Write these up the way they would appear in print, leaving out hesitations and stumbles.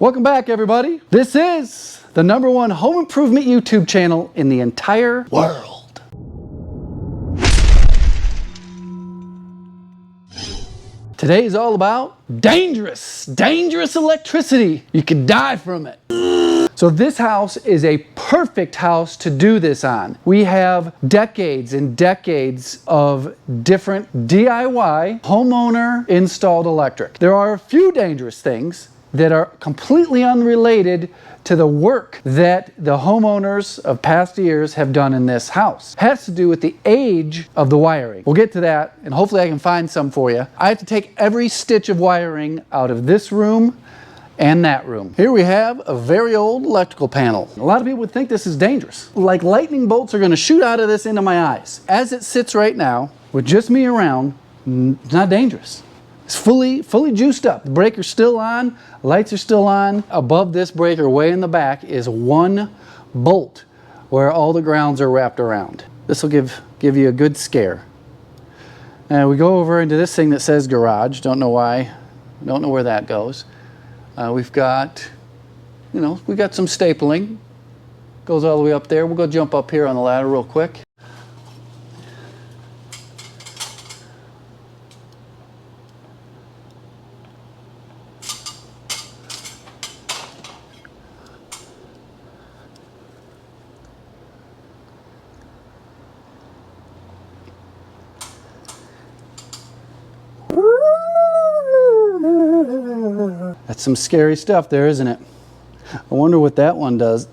Welcome back, everybody. This is the #1 home improvement YouTube channel in the entire world. Today is all about dangerous electricity. You could die from it. So this house is a perfect house to do this on. We have decades and decades of different DIY homeowner installed electric. There are a few dangerous things that are completely unrelated to the work that the homeowners of past years have done in this house. It has to do with the age of the wiring. We'll get to that, and hopefully I can find some for you. I have to take every stitch of wiring out of this room and that room. Here we have a very old electrical panel. A lot of people would think this is dangerous. Like lightning bolts are gonna shoot out of this into my eyes. As it sits right now, with just me around, it's not dangerous. It's fully juiced up. The breaker's still on, lights are still on. Above this breaker, way in the back, is one bolt where all the grounds are wrapped around. This will give you a good scare. And we go over into this thing that says garage. Don't know why, don't know where that goes. We've got, we got some stapling. Goes all the way up there. We'll go jump up here on the ladder real quick. That's some scary stuff there, isn't it? I wonder what that one does.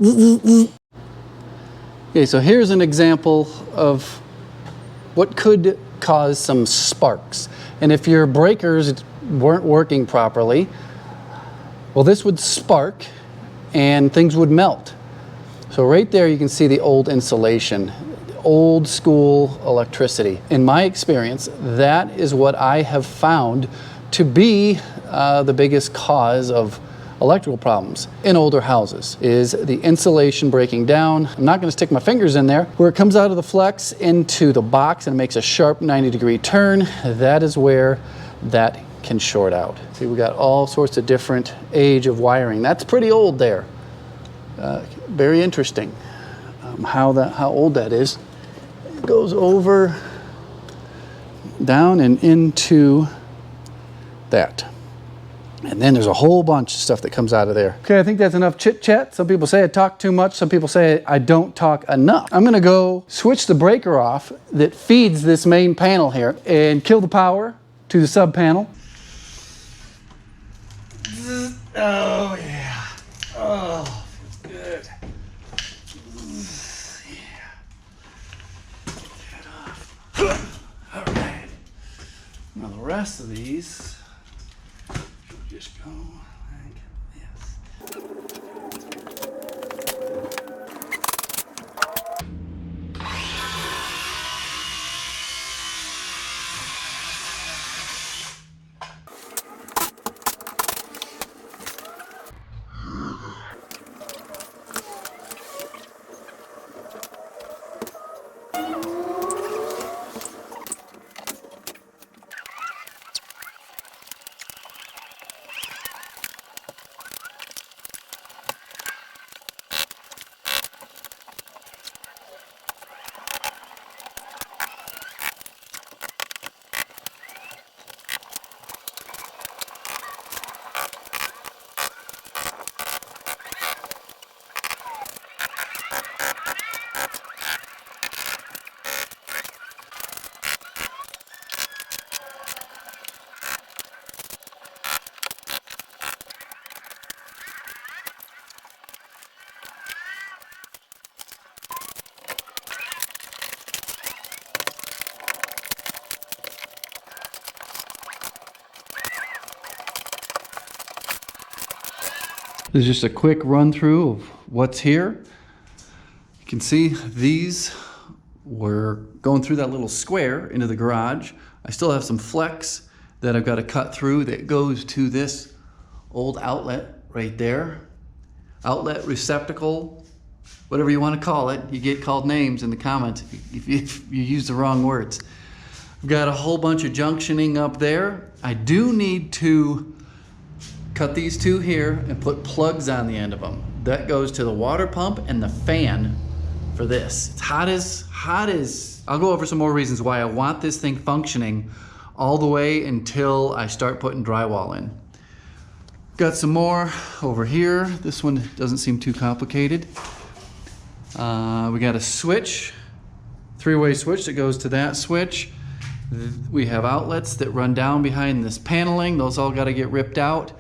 Okay, so here's an example of what could cause some sparks. And if your breakers weren't working properly, well, this would spark and things would melt. So right there you can see the old insulation, old school electricity. In my experience, that is what I have found to be the biggest cause of electrical problems in older houses, is the insulation breaking down. I'm not going to stick my fingers in there. Where it comes out of the flex into the box and makes a sharp 90-degree turn, that is where that can short out. See, we got all sorts of different age of wiring. That's pretty old there. Very interesting how old that is. It goes over, down and into that. And then there's a whole bunch of stuff that comes out of there. Okay, I think that's enough chit chat. Some people say I talk too much. Some people say I don't talk enough. I'm gonna go switch the breaker off that feeds this main panel here and kill the power to the sub panel. Oh yeah. Oh, feels good. Yeah. Get it off. All right. Now the rest of these just go like this. This is just a quick run through of what's here. You can see these were going through that little square into the garage. I still have some flex that I've got to cut through that goes to this old outlet right there. Outlet, receptacle, whatever you want to call it. You get called names in the comments if you use the wrong words. I've got a whole bunch of junctioning up there. I do need to cut these two here and put plugs on the end of them. That goes to the water pump and the fan for this. It's hot as, I'll go over some more reasons why I want this thing functioning all the way until I start putting drywall in. Got some more over here. This one doesn't seem too complicated. We got a switch, three-way switch that goes to that switch. We have outlets that run down behind this paneling. Those all got to get ripped out.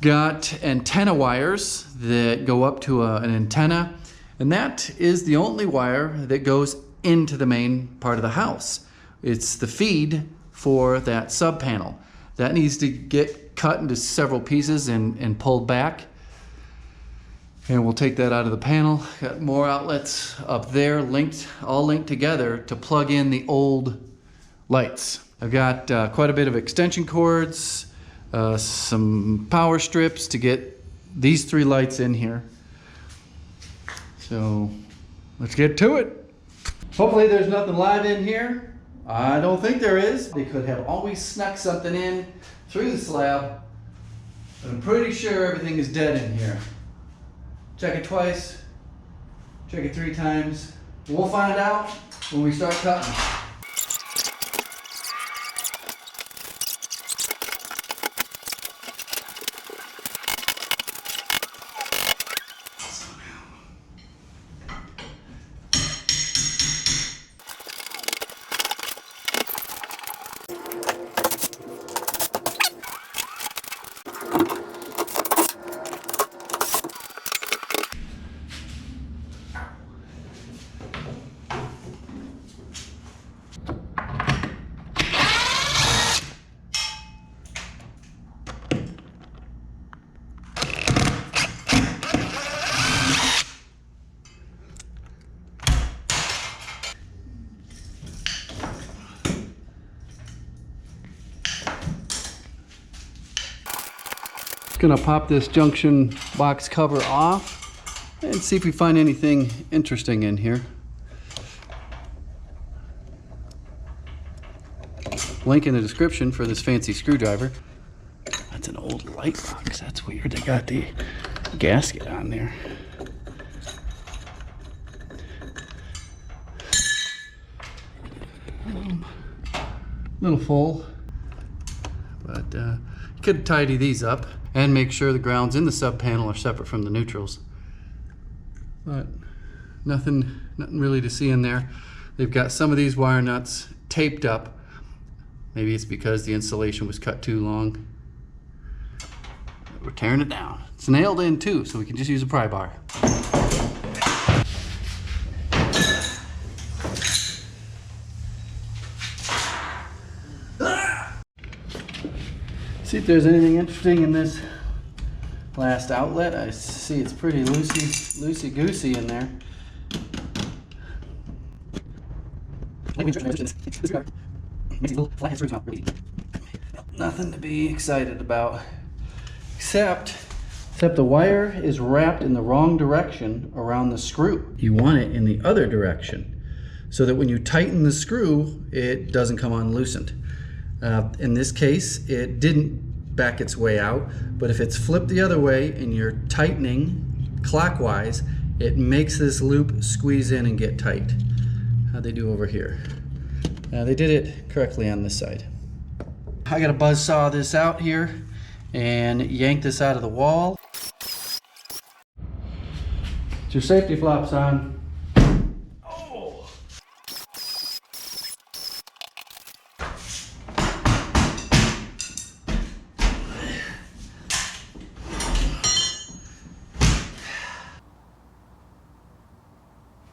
Got antenna wires that go up to an antenna, and that is the only wire that goes into the main part of the house. It's the feed for that sub panel. That needs to get cut into several pieces and pulled back. And we'll take that out of the panel. Got more outlets up there, all linked together to plug in the old lights. I've got quite a bit of extension cords, some power strips to get these three lights in here. So let's get to it. Hopefully there's nothing live in here. I don't think there is. They could have always snuck something in through the slab, but I'm pretty sure everything is dead in here. Check it twice, check it 3 times. We'll find out when we start cutting. Gonna pop this junction box cover off and see if we find anything interesting in here. Link in the description for this fancy screwdriver. That's an old light box. That's weird. They got the gasket on there. Little full, but you could tidy these up and make sure the grounds in the sub panel are separate from the neutrals. But nothing really to see in there. They've got some of these wire nuts taped up. Maybe it's because the insulation was cut too long. We're tearing it down. It's nailed in too, so we can just use a pry bar. See if there's anything interesting in this last outlet. I see it's pretty loosey-goosey in there. Nothing to be excited about, except the wire is wrapped in the wrong direction around the screw. You want it in the other direction so that when you tighten the screw, it doesn't come unloosened. In this case, it didn't back its way out, but if it's flipped the other way and you're tightening clockwise, it makes this loop squeeze in and get tight. How'd they do over here? They did it correctly on this side. I gotta buzz saw this out here and yank this out of the wall. Get your safety flops on.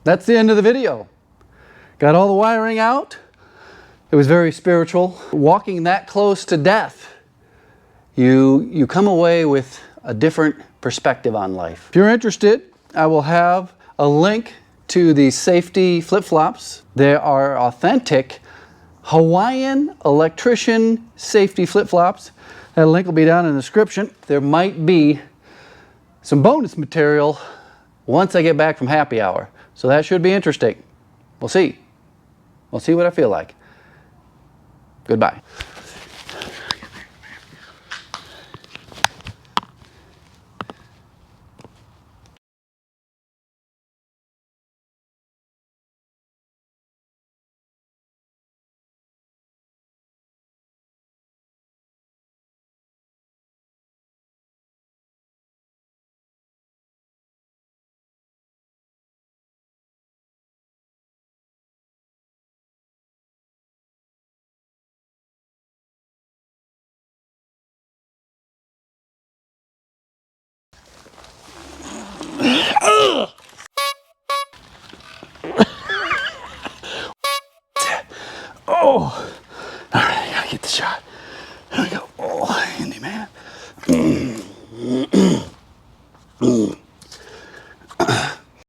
That's the end of the video. Got all the wiring out. It was very spiritual. Walking that close to death, you come away with a different perspective on life. If you're interested, I will have a link to the safety flip-flops. They are authentic Hawaiian electrician safety flip-flops. That link will be down in the description. There might be some bonus material once I get back from happy hour. So that should be interesting. We'll see. We'll see what I feel like. Goodbye. Oh, all right, I gotta get the shot. Here we go. Oh, Handyman.